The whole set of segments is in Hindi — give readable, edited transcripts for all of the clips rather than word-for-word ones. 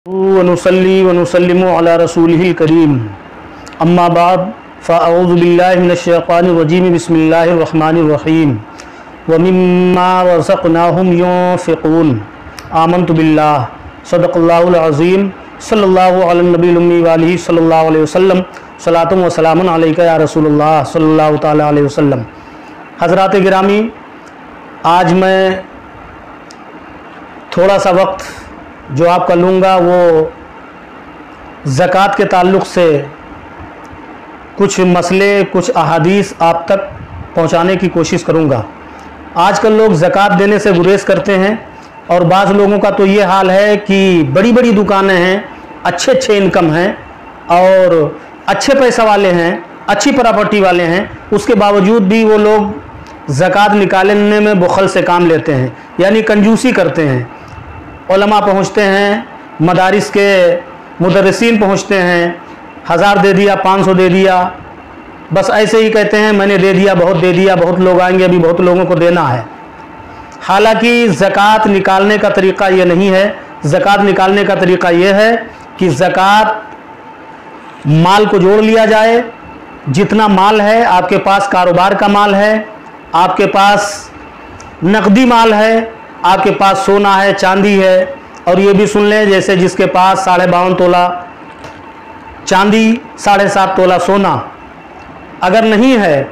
वनुसल्ली वनुसल्लिमु अला रसूलिहिल करीम अम्मा बाद फ़अऊज़ु बिल्लाहि मिनश्शैतानिर रजीम बिस्मिल्लाहिर रहमानिर रहीम व मिम्मा रज़क़नाहुम युनफ़िक़ून आमन्तु बिल्लाह सदक़ल्लाहुल अज़ीम सल्लल्लाहु अला नबील उम्मी व आलिहि सल्लल्लाहु अलैहि वसल्लम सलातुन व सलामुन अलैका या रसूलल्लाह सल्लल्लाहु तआला अलैहि वसल्लम। हज़रात गिरामी, आज मैं थोड़ा सा वक्त जो आपका लूँगा वो ज़कात के ताल्लुक़ से कुछ मसले, कुछ अहादीस आप तक पहुँचाने की कोशिश करूँगा। आजकल लोग ज़कात देने से गुरेज़ करते हैं और बाज़ लोगों का तो ये हाल है कि बड़ी बड़ी दुकानें हैं, अच्छे इनकम हैं और अच्छे पैसा वाले हैं, अच्छी प्रॉपर्टी वाले हैं, उसके बावजूद भी वो लोग ज़कात निकालने में बुखल से काम लेते हैं, यानी कंजूसी करते हैं। उलमा पहुँचते हैं, मदारिस के मुदर्रिसीन पहुँचते हैं, 1000 दे दिया, 500 दे दिया, बस ऐसे ही कहते हैं मैंने दे दिया, बहुत लोग आएंगे, अभी बहुत लोगों को देना है। हालांकि ज़कात निकालने का तरीक़ा ये नहीं है। ज़कात निकालने का तरीक़ा ये है कि ज़कात माल को जोड़ लिया जाए। जितना माल है आपके पास, कारोबार का माल है, आपके पास नकदी माल है, आपके पास सोना है, चांदी है, और ये भी सुन लें जैसे जिसके पास 52.5 तोला चांदी, 7.5 तोला सोना, अगर नहीं है,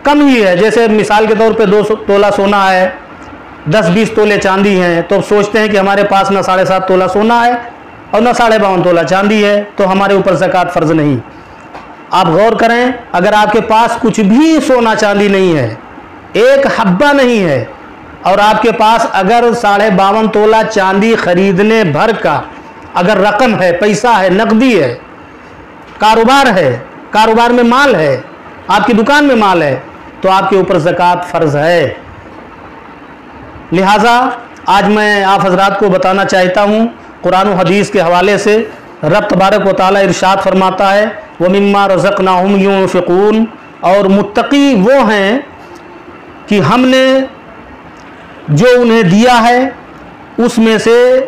कम ही है, जैसे मिसाल के तौर पे 2 तोला सोना है, 10-20 तोले चांदी हैं, तो सोचते हैं कि हमारे पास ना 7.5 तोला सोना है और ना 52.5 तोला चांदी है, तो हमारे ऊपर ज़कात फ़र्ज़ नहीं। आप गौर करें, अगर आपके पास कुछ भी सोना चांदी नहीं है, एक हब्बा नहीं है, और आपके पास अगर 52.5 तोला चांदी खरीदने भर का अगर रकम है, पैसा है, नकदी है, कारोबार है, कारोबार में माल है, आपकी दुकान में माल है, तो आपके ऊपर ज़कात फ़र्ज़ है। लिहाजा आज मैं आप हज़रात को बताना चाहता हूँ, कुरान और हदीस के हवाले से रब तबारक व तआला इरशाद फरमाता है व मिम्मा रज़क़नाहुम युनफ़िक़ून, और मुत्तक़ी वो हैं कि हमने जो उन्हें दिया है उसमें से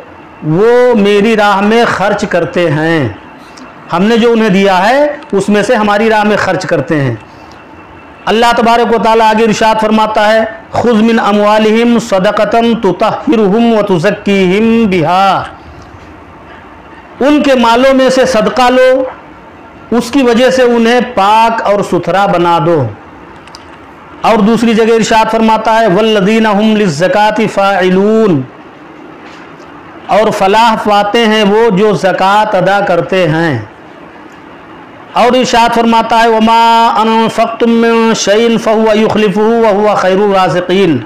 वो मेरी राह में खर्च करते हैं। हमने जो उन्हें दिया है उसमें से हमारी राह में खर्च करते हैं। अल्लाह तबारक व तआला आगे इरशाद फरमाता है खुज़ मिन अमवालिहिम सदक़तन तुतहिरुहुम व तुज़क्कीहिम बिहा, उनके मालों में से सदका लो, उसकी वजह से उन्हें पाक और सुथरा बना दो। और दूसरी जगह इरशाद फरमाता है वल्लज़ीना हुम लिज़्ज़काति फ़ाइलून, और फलाह पाते हैं वो जो ज़कात अदा करते हैं। और इरशाद फरमाता है वमा अनफ़क़्तुम मिन शैइन फ़हुव युख़्लिफ़ुहु व हुव ख़ैरुर राज़िक़ीन,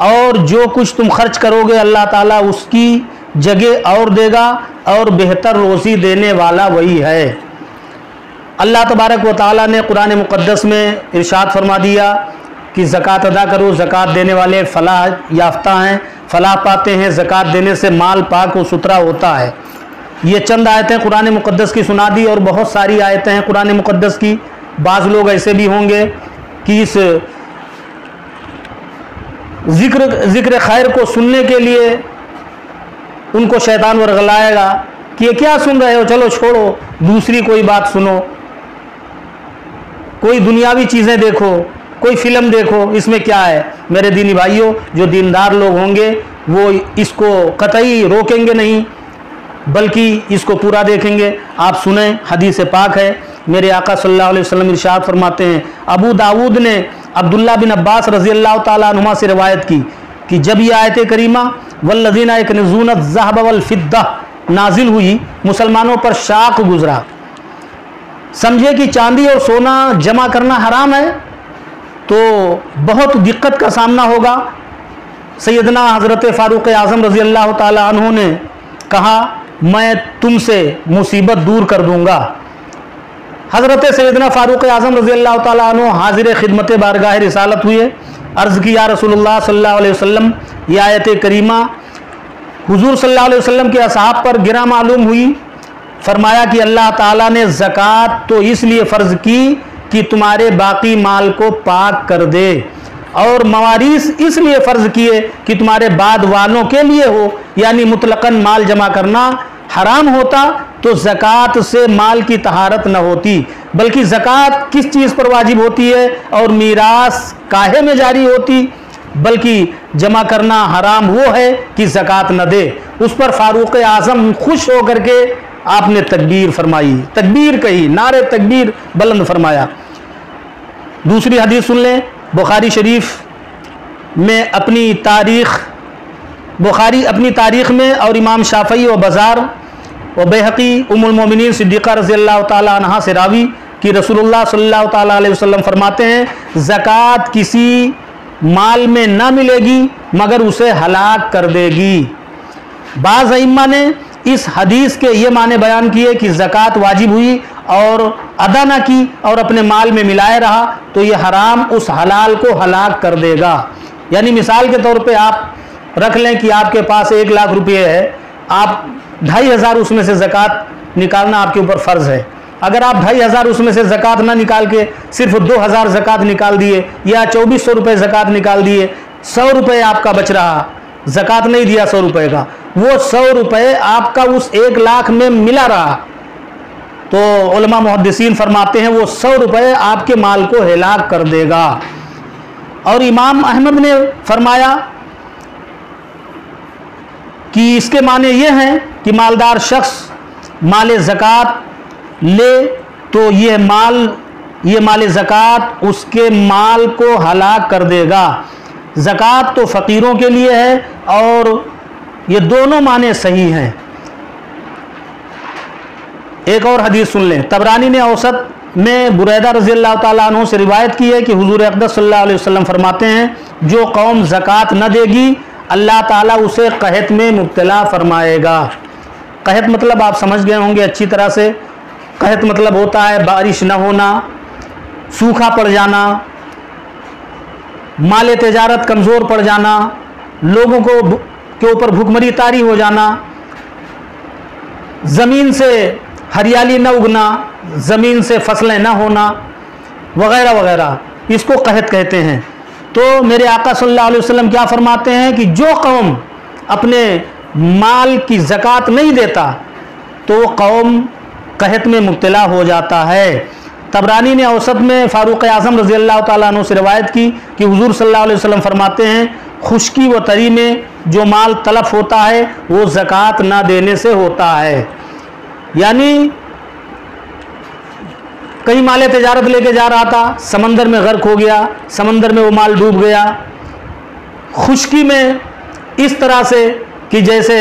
और जो कुछ तुम खर्च करोगे अल्लाह ताला उसकी जगह और देगा, और बेहतर रोज़ी देने वाला वही है। अल्लाह तबारक व तआला ने कुरान मुक़द्दस में इरशाद फरमा दिया कि ज़कात अदा करो, ज़कात देने वाले फलाह याफ्ता हैं, फलाह पाते हैं, ज़कात देने से माल पाक व सुथरा होता है। ये चंद आयतें कुरान मुक़द्दस की सुना दी, और बहुत सारी आयतें हैं कुरान मुक़द्दस की। बाज़ लोग ऐसे भी होंगे कि इस ज़िक्र खैर को सुनने के लिए उनको शैतान वरगलाएगा कि ये क्या सुन रहे हो, चलो छोड़ो, दूसरी कोई बात सुनो, कोई दुनियावी चीज़ें देखो, कोई फ़िल्म देखो, इसमें क्या है। मेरे दीनी भाइयों, जो दीनदार लोग होंगे वो इसको कतई रोकेंगे नहीं, बल्कि इसको पूरा देखेंगे। आप सुने, हदीस पाक है, मेरे आका सल्लल्लाहु अलैहि वसल्लम इरशाद फरमाते हैं, अबू दाऊद ने अब्दुल्ला बिन अब्बास रज़ी अल्लाह तआला अन्हुमा से रिवायत की कि जब यह आयत करीमा वल्लज़ीना यकनिज़ून अज़-ज़हब वल-फ़िद्दा नाजिल हुई, मुसलमानों पर शाक गुजरा, समझे कि चांदी और सोना जमा करना हराम है, तो बहुत दिक्कत का सामना होगा। सैयदना हज़रत फ़ारूक़ आज़म रज़ी अल्लाह तआला अन्हु ने कहा मैं तुमसे मुसीबत दूर कर दूँगा। हज़रत सैयदना फ़ारूक़ आज़म रज़ी अल्लाह तआला अन्हु हाज़िर खिदमत बारगाह रिसालत हुए, अर्ज़ की या रसूलुल्लाह सल्लल्लाहु अलैहि वसल्लम, यह आयत करीमा हुज़ूर सल्लल्लाहु अलैहि वसल्लम के असहाब पर गिरा मालूम हुई। फरमाया कि अल्लाह ताला ने ज़कात तो इसलिए फ़र्ज़ की कि तुम्हारे बाकी माल को पाक कर दे, और मवारीस इसलिए फ़र्ज़ किए कि तुम्हारे बाद वालों के लिए हो, यानी मुतलक़न माल जमा करना हराम होता तो ज़कात से माल की तहारत न होती, बल्कि ज़कात किस चीज़ पर वाजिब होती है और मीरास काहे में जारी होती, बल्कि जमा करना हराम वो है कि ज़कात न दे। उस पर फारूक आज़म खुश होकर के आपने तकबीर फरमाई, तकबीर कही, नारे तकबीर बुलंद फरमाया। दूसरी हदीस सुन लें, बुखारी शरीफ में अपनी तारीख़, बुखारी अपनी तारीख़ में और इमाम शाफ़ई व बाज़ार व बैहक़ी उम्मुल मोमिनीन सिद्दीक़ा रज़ियल्लाहु ताला अन्हा से रावी कि रसूलुल्लाह सल्लल्लाहु ताला अलैहि वसल्लम फरमाते हैं, ज़कात किसी माल में ना मिलेगी मगर उसे हलाक कर देगी। बाज़ अइम्मा ने इस हदीस के ये माने बयान किए कि ज़कात वाजिब हुई और अदा ना की और अपने माल में मिलाए रहा तो ये हराम उस हलाल को हलाक कर देगा। यानी मिसाल के तौर पे आप रख लें कि आपके पास 1 लाख रुपये है, आप 2,500 उसमें से ज़कात निकालना आपके ऊपर फ़र्ज़ है। अगर आप 2,500 उसमें से ज़कात ना निकाल के सिर्फ 2,000 ज़कात निकाल दिए या 2,400 रुपये ज़कात निकाल दिए, 100 रुपये आपका बच रहा, ज़कात नहीं दिया 100 रुपये का, वो 100 रुपये आपका उस 1 लाख में मिला रहा, तो उलमा मुहद्दिसीन फरमाते हैं वो 100 रुपये आपके माल को हिलाक कर देगा। और इमाम अहमद ने फरमाया कि इसके माने ये हैं कि मालदार शख्स माल ज़कात ले तो ये माल ज़कात उसके माल को हलाक कर देगा। ज़कात तो फ़कीरों के लिए है और ये दोनों माने सही हैं। एक और हदीस सुन लें, तबरानी ने औसत में बुरैदा रज़ियल्लाहु ताला अन्हु से रिवायत की है कि हुज़ूर अक़दस सल्लल्लाहु अलैहि वसल्लम फरमाते हैं, जो कौम ज़कात न देगी अल्लाह ताला उसे कहत में मुब्तला फरमाएगा। कहत मतलब आप समझ गए होंगे अच्छी तरह से। कहत मतलब होता है बारिश न होना, सूखा पड़ जाना, माल तिजारत कमज़ोर पड़ जाना, लोगों को के ऊपर भूखमरी तारी हो जाना, ज़मीन से हरियाली न उगना, ज़मीन से फसलें न होना वगैरह वगैरह, इसको कहत कहते हैं। तो मेरे आका सल्लल्लाहु अलैहि वसल्लम क्या फरमाते हैं कि जो कौम अपने माल की ज़कात नहीं देता तो वो कौम कहत में मुब्तला हो जाता है। तबरानी ने औसत में फारूक आज़म रज़ियल्लाहु ताला अन्हु से रिवायत की कि हुज़ूर सल्लल्लाहु अलैहि वसल्लम फरमाते हैं, खुश्की व तरी में जो माल तलफ होता है वो ज़कात ना देने से होता है। यानी कई माल तिजारत लेके जा रहा था, समंदर में गर्क हो गया, समंदर में वो माल डूब गया। खुश्की में इस तरह से कि जैसे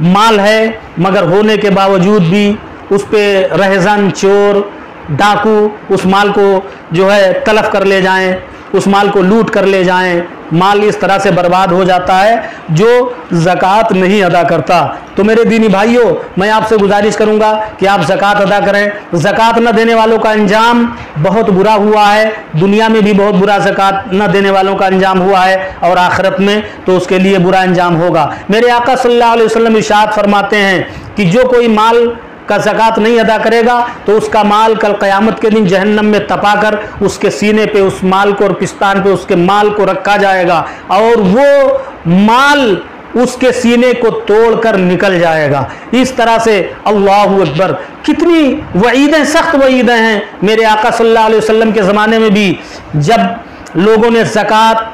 माल है मगर होने के बावजूद भी उस पर रहज़न, चोर, डाकू उस माल को जो है तलफ कर ले जाएं, उस माल को लूट कर ले जाएं, माल इस तरह से बर्बाद हो जाता है जो ज़कात नहीं अदा करता। तो मेरे दीनी भाइयों, मैं आपसे गुजारिश करूंगा कि आप ज़कात अदा करें। ज़कात न देने वालों का अंजाम बहुत बुरा हुआ है, दुनिया में भी बहुत बुरा ज़कात न देने वालों का अंजाम हुआ है और आखिरत में तो उसके लिए बुरा अंजाम होगा। मेरे आका सल्लल्लाहु अलैहि वसल्लम इरशाद फरमाते हैं कि जो कोई माल का ज़कात नहीं अदा करेगा तो उसका माल कल क़यामत के दिन जहन्नम में तपाकर उसके सीने पे उस माल को और पिस्तान पे उसके माल को रखा जाएगा और वो माल उसके सीने को तोड़कर निकल जाएगा। इस तरह से अल्लाहु अकबर, कितनी वईदें, सख्त वईदें हैं। मेरे आका सल्लल्लाहु अलैहि वसल्लम के ज़माने में भी जब लोगों ने ज़कात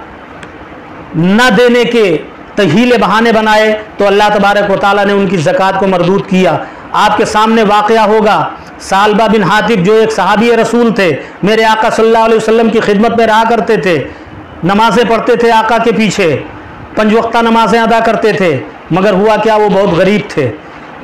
न देने के हीले बहाने बनाए तो अल्लाह तबारक व तआला ने उनकी ज़कात को मरदूद किया। आपके सामने वाक़या होगा, सालबा बिन हातिब जो एक सहाबी रसूल थे, मेरे आका सल्लल्लाहु अलैहि वसल्लम की खिदमत में रहा करते थे, नमाज़ें पढ़ते थे आका के पीछे, 5 वक्ता नमाज़ें अदा करते थे, मगर हुआ क्या, वो बहुत गरीब थे।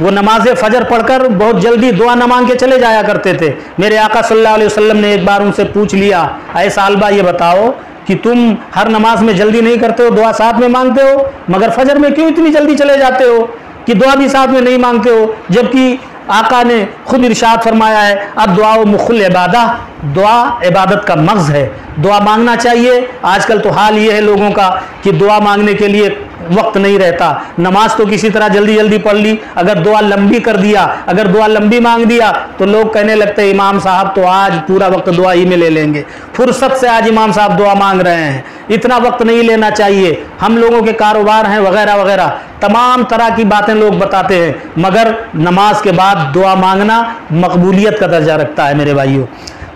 वो नमाज़ फ़जर पढ़कर बहुत जल्दी दुआ न मांग के चले जाया करते थे। मेरे आका सल्लल्लाहु अलैहि वसल्लम ने एक बार उनसे पूछ लिया, ऐ सालबा ये बताओ कि तुम हर नमाज में जल्दी नहीं करते हो, दुआ साथ में मांगते हो, मगर फजर में क्यों इतनी जल्दी चले जाते हो कि दुआ भी साथ में नहीं मांगते हो, जबकि आका ने खुद इरशाद फरमाया है, अब दुआ मुखुल इबादा, दुआ इबादत का मग़ज़ है, दुआ मांगना चाहिए। आजकल तो हाल ये है लोगों का कि दुआ मांगने के लिए वक्त नहीं रहता। नमाज तो किसी तरह जल्दी जल्दी पढ़ ली, अगर दुआ लंबी कर दिया, अगर दुआ लंबी मांग दिया तो लोग कहने लगते हैं इमाम साहब तो आज पूरा वक्त दुआ ही में ले लेंगे, फुर्सत से आज इमाम साहब दुआ मांग रहे हैं, इतना वक्त नहीं लेना चाहिए, हम लोगों के कारोबार हैं वगैरह वगैरह। तमाम तरह की बातें लोग बताते हैं, मगर नमाज के बाद दुआ मांगना मकबूलियत का दर्जा रखता है मेरे भाइयों।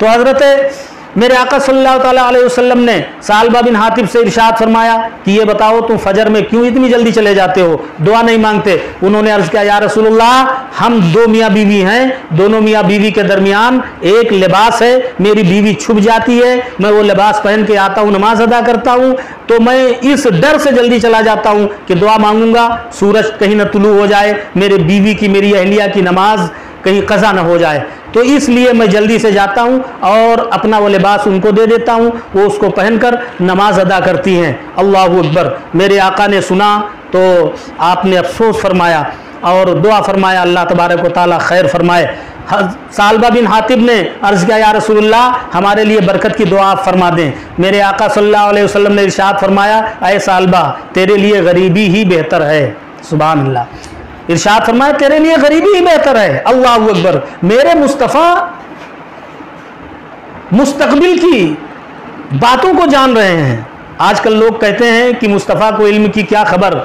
तो हज़रत मेरे आका सल्लल्लाहु ताला अलैहि वसल्लम ने सालबा बिन हातिब से इरशाद फरमाया कि ये बताओ तुम फजर में क्यों इतनी जल्दी चले जाते हो, दुआ नहीं मांगते। उन्होंने अर्ज़ किया, या रसूलुल्लाह, हम दो मियाँ बीवी हैं, दोनों मियाँ बीवी के दरमियान एक लिबास है, मेरी बीवी छुप जाती है, मैं वो लिबास पहन के आता हूँ, नमाज अदा करता हूँ, तो मैं इस डर से जल्दी चला जाता हूँ कि दुआ मांगूंगा सूरज कहीं न तुलू हो जाए, मेरे बीवी की, मेरी अहलिया की नमाज कहीं कज़ा न हो जाए, तो इसलिए मैं जल्दी से जाता हूँ और अपना वो लिबास उनको दे देता हूँ, वो उसको पहनकर नमाज अदा करती हैं। अल्लाहु अकबर। मेरे आका ने सुना तो आपने अफसोस फरमाया और दुआ फरमाया, अल्लाह तबारक व तआला खैर फरमाए। सालबा बिन हातिब ने अर्ज़ किया, या रसूलुल्लाह, हमारे लिए बरकत की दुआ आप फरमा दें। मेरे आका सल्लल्लाहु अलैहि वसल्लम ने इरशाद फरमाया, अय सालबा, तेरे लिए गरीबी ही बेहतर है। सुभान अल्लाह। इरशाद फरमाया, तेरे लिए गरीबी ही बेहतर है। अल्लाहु अकबर। मेरे मुस्तफ़ा मुस्तकबिल की बातों को जान रहे हैं। आजकल लोग कहते हैं कि मुस्तफ़ा को इल्म की क्या खबर,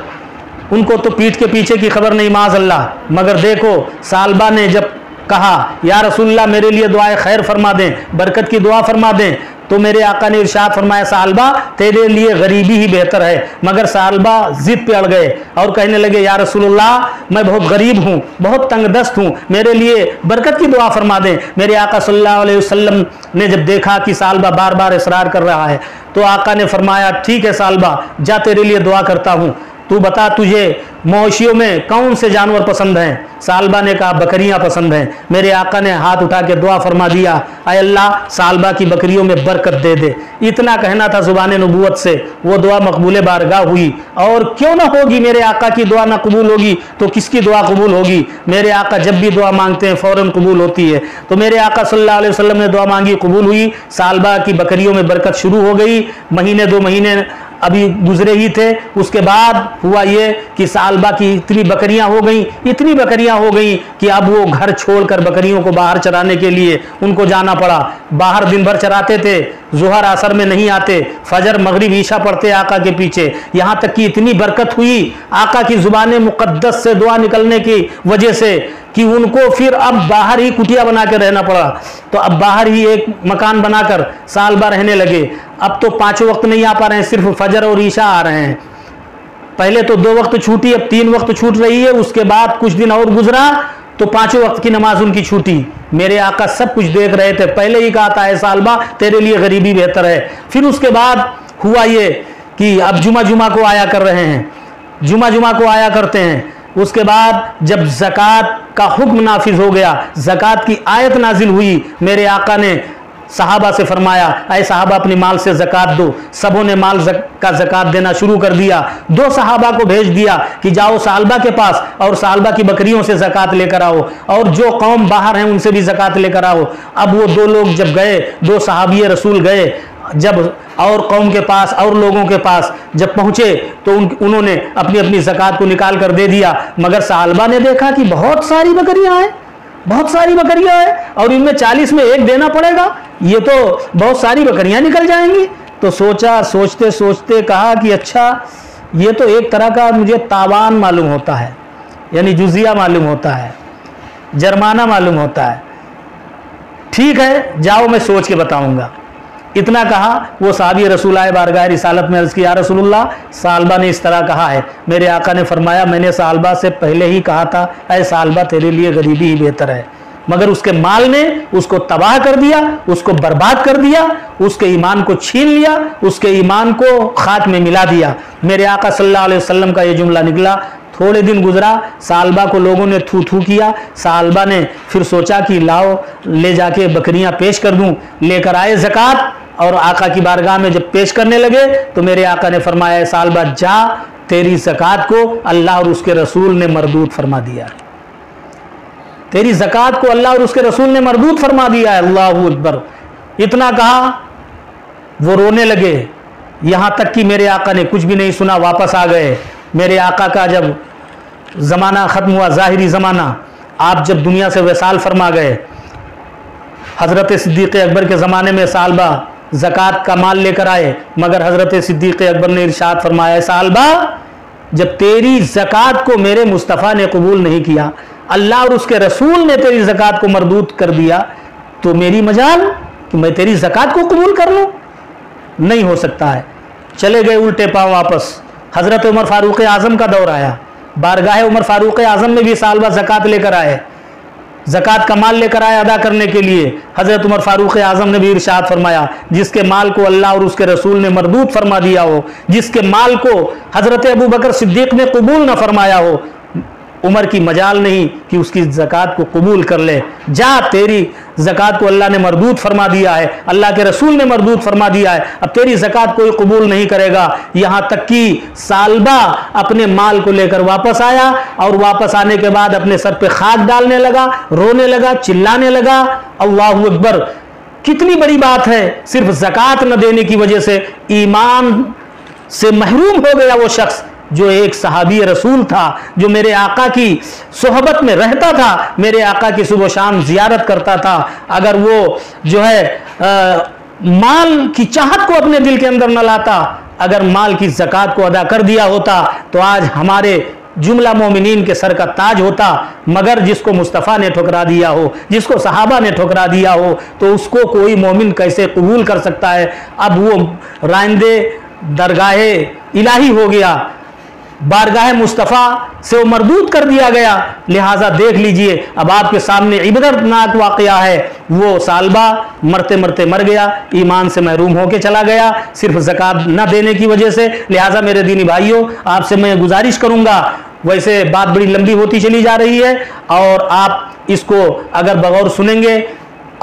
उनको तो पीठ के पीछे की खबर नहीं, माज़ अल्लाह। मगर देखो, सालबा ने जब कहा, या रसूलल्लाह, मेरे लिए दुआए खैर फरमा दें, बरकत की दुआ फरमा दें, तो मेरे आका ने इरशाद फरमाया, सालबा, तेरे लिए गरीबी ही बेहतर है। मगर सालबा जिद पे अड़ गए और कहने लगे, या रसूलुल्लाह, मैं बहुत गरीब हूँ, बहुत तंगदस्त हूँ, मेरे लिए बरकत की दुआ फरमा दें। मेरे आका सल्लल्लाहु अलैहि वसल्लम ने जब देखा कि सालबा बार बार इसरार कर रहा है, तो आका ने फरमाया, ठीक है सालबा, जा, तेरे लिए दुआ करता हूँ, तू बता तुझे मवेशियों में कौन से जानवर पसंद हैं। सालबा ने कहा, बकरियां पसंद हैं। मेरे आका ने हाथ उठा के दुआ फरमा दिया, अय अल्लाह, सालबा की बकरियों में बरकत दे दे। इतना कहना था ज़ुबान नबूवत से, वो दुआ मकबूल बारगाह हुई। और क्यों ना होगी, मेरे आका की दुआ ना कबूल होगी तो किसकी दुआ कबूल होगी। मेरे आका जब भी दुआ मांगते हैं फ़ौरन कबूल होती है। तो मेरे आका सल्लल्लाहु अलैहि वसल्लम ने दुआ मांगी, कबूल हुई। सालबा की बकरियों में बरकत शुरू हो गई। महीने 2 महीने अभी गुजरे ही थे, उसके बाद हुआ ये कि सालबा की इतनी बकरियां हो गई, इतनी बकरियां हो गई कि अब वो घर छोड़कर बकरियों को बाहर चराने के लिए उनको जाना पड़ा। बाहर दिन भर चराते थे, ज़ुहर असर में नहीं आते, फजर मगरिब ईशा पढ़ते आका के पीछे। यहाँ तक कि इतनी बरकत हुई आका की ज़ुबान मुक़द्दस से दुआ निकलने की वजह से कि उनको फिर अब बाहर ही कुटिया बना के रहना पड़ा। तो अब बाहर ही एक मकान बनाकर सालबा रहने लगे। अब तो 5 वक्त नहीं आ पा रहे हैं, सिर्फ फजर और ईशा आ रहे हैं। पहले तो 2 वक्त छूटी, अब 3 वक्त छूट रही है। उसके बाद कुछ दिन और गुजरा तो 5 वक्त की नमाज उनकी छूटी। मेरे आका सब कुछ देख रहे थे, पहले ही कहा था, ऐ सालबा, तेरे लिए गरीबी बेहतर है। फिर उसके बाद हुआ ये कि अब जुमा को आया कर रहे हैं, जुमा को आया करते हैं। उसके बाद जब ज़कात का हुक्म नाफिज हो गया, ज़कात की आयत नाजिल हुई, मेरे आका ने सहाबा से फरमाया, ऐ सहाबा, अपने माल से ज़कात दो। सबों ने माल का ज़कात देना शुरू कर दिया। 2 सहाबा को भेज दिया कि जाओ सालबा के पास और सालबा की बकरियों से ज़कात लेकर आओ, और जो कौम बाहर हैं उनसे भी ज़कात लेकर आओ। अब वो 2 लोग जब गए, 2 सहाबी रसूल गए, जब और कौम के पास और लोगों के पास जब पहुँचे तो उन्होंने अपनी अपनी ज़कात को निकाल कर दे दिया। मगर सालबा ने देखा कि बहुत सारी बकरियाँ हैं, बहुत सारी बकरियाँ हैं, और इनमें 40 में 1 देना पड़ेगा, ये तो बहुत सारी बकरियाँ निकल जाएंगी। तो सोचा, सोचते सोचते कहा कि अच्छा, ये तो एक तरह का मुझे तावान मालूम होता है, यानी जुजिया मालूम होता है, जुर्माना मालूम होता है। ठीक है, जाओ, मैं सोच के बताऊंगा। इतना कहा, वो साहबी रसूल आए बारगाह रिसालत में, अर्ज़ किया, या रसूलुल्लाह, सालबा ने इस तरह कहा है। मेरे आका ने फरमाया, मैंने सालबा से पहले ही कहा था, ऐ सालबा, तेरे लिए गरीबी ही बेहतर है। मगर उसके माल ने उसको तबाह कर दिया, उसको बर्बाद कर दिया, उसके ईमान को छीन लिया, उसके ईमान को खाक में मिला दिया। मेरे आका सल्लल्लाहु अलैहि वसल्लम का ये जुमला निकला। थोड़े दिन गुजरा, सालबा को लोगों ने थू थू किया। सालबा ने फिर सोचा कि लाओ, ले जाके बकरियां पेश कर दूं। लेकर आए ज़कात और आका की बारगाह में जब पेश करने लगे तो मेरे आका ने फरमाया, सालबा, जा, तेरी ज़कात को अल्लाह और उसके रसूल ने मरदूद फरमा दिया। तेरी ज़कात को अल्लाह और उसके रसूल ने मरदूद फरमा दिया है। अल्लाहु अकबर। इतना कहा, वो रोने लगे। यहाँ तक कि मेरे आका ने कुछ भी नहीं सुना, वापस आ गए। मेरे आका का जब ज़माना ख़त्म हुआ, ज़ाहिरी ज़माना, आप जब दुनिया से वसाल फरमा गए, हज़रत सिद्दीक़ अकबर के ज़माने में सालबा ज़कात का माल लेकर आए। मगर हज़रत सिद्दीक़ अकबर ने इरशाद फरमाया, सालबा, जब तेरी ज़कात को मेरे मुस्तफ़ा ने कबूल नहीं किया, अल्लाह और उसके रसूल ने तेरी ज़कात को मरदूद कर दिया, तो मेरी मजाल कि मैं तेरी ज़कात को कबूल कर लूँ? नहीं हो सकता है। चले गए उल्टे पाँव वापस। हज़रत उमर फ़ारूक़ आज़म का दौर आया, बारगाह उमर फ़ारूक़ आज़म में भी साल बाद ज़कात लेकर आए, ज़कात का माल लेकर आए अदा करने के लिए। हज़रत उमर फ़ारूक़ आज़म ने भी इरशाद फरमाया, जिसके माल को अल्लाह और उसके रसूल ने मरदूद फरमा दिया हो, जिसके माल को हज़रत अबू बकर सिद्दीक़ ने कबूल न फरमाया हो, उमर की मजाल नहीं कि उसकी ज़कात को कबूल कर ले। जा, तेरी ज़कात को अल्लाह ने मरदूद फरमा दिया है, अल्लाह के रसूल ने मरदूद फरमा दिया है, अब तेरी ज़कात कोई कबूल नहीं करेगा। यहाँ तक कि सालबा अपने माल को लेकर वापस आया और वापस आने के बाद अपने सर पे खाक डालने लगा, रोने लगा, चिल्लाने लगा, अल्लाहु अकबर। कितनी बड़ी बात है, सिर्फ ज़कात न देने की वजह से ईमान से महरूम हो गया वो शख्स जो एक सहाबी रसूल था, जो मेरे आका की सोहबत में रहता था, मेरे आका की सुबह शाम जियारत करता था। अगर वो जो है माल की चाहत को अपने दिल के अंदर न लाता, अगर माल की ज़कात को अदा कर दिया होता, तो आज हमारे जुमला मोमिनीन के सर का ताज होता। मगर जिसको मुस्तफ़ा ने ठुकरा दिया हो, जिसको सहाबा ने ठुकरा दिया हो, तो उसको कोई मोमिन कैसे कबूल कर सकता है? अब वो राइंदे दरगाहे इलाही हो गया, बारगाह मुस्तफ़ा से वो मरदूद कर दिया गया। लिहाजा देख लीजिए, अब आपके सामने इबरतनाक वाक़या है। वो सालबा मरते मरते मर गया, ईमान से महरूम होकर चला गया, सिर्फ ज़कात न देने की वजह से। लिहाजा मेरे दीनी भाइयों, आपसे मैं गुजारिश करूँगा, वैसे बात बड़ी लंबी होती चली जा रही है और आप इसको अगर बगौर सुनेंगे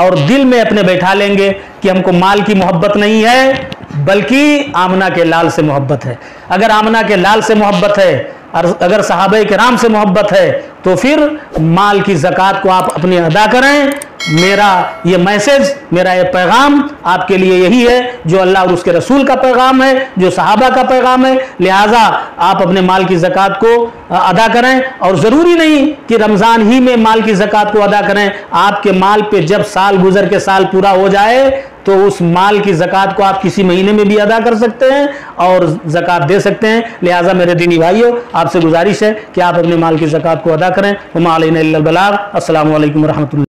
और दिल में अपने बैठा लेंगे कि हमको माल की मोहब्बत नहीं है, बल्कि आमना के लाल से मोहब्बत है। अगर आमना के लाल से मोहब्बत है और अगर सहाबे किराम से मोहब्बत है, तो फिर माल की ज़कात को आप अपनी अदा करें। मेरा ये मैसेज, मेरा ये पैगाम आपके लिए यही है, जो अल्लाह और उसके रसूल का पैगाम है, जो सहाबा का पैगाम है। लिहाजा आप अपने माल की ज़कात को अदा करें, और ज़रूरी नहीं कि रमज़ान ही में माल की ज़कात को अदा करें। आपके माल पे जब साल गुजर के साल पूरा हो जाए, तो उस माल की ज़कात को आप किसी महीने में भी अदा कर सकते हैं और ज़कात दे सकते हैं। लिहाजा मेरे दीनी भाइयों, आपसे गुजारिश है कि आप अपने माल की ज़कात को अदा करें। वमा अलैना इल्लल बलाग। अस्सलामु अलैकुम व रहमतुल्लाह।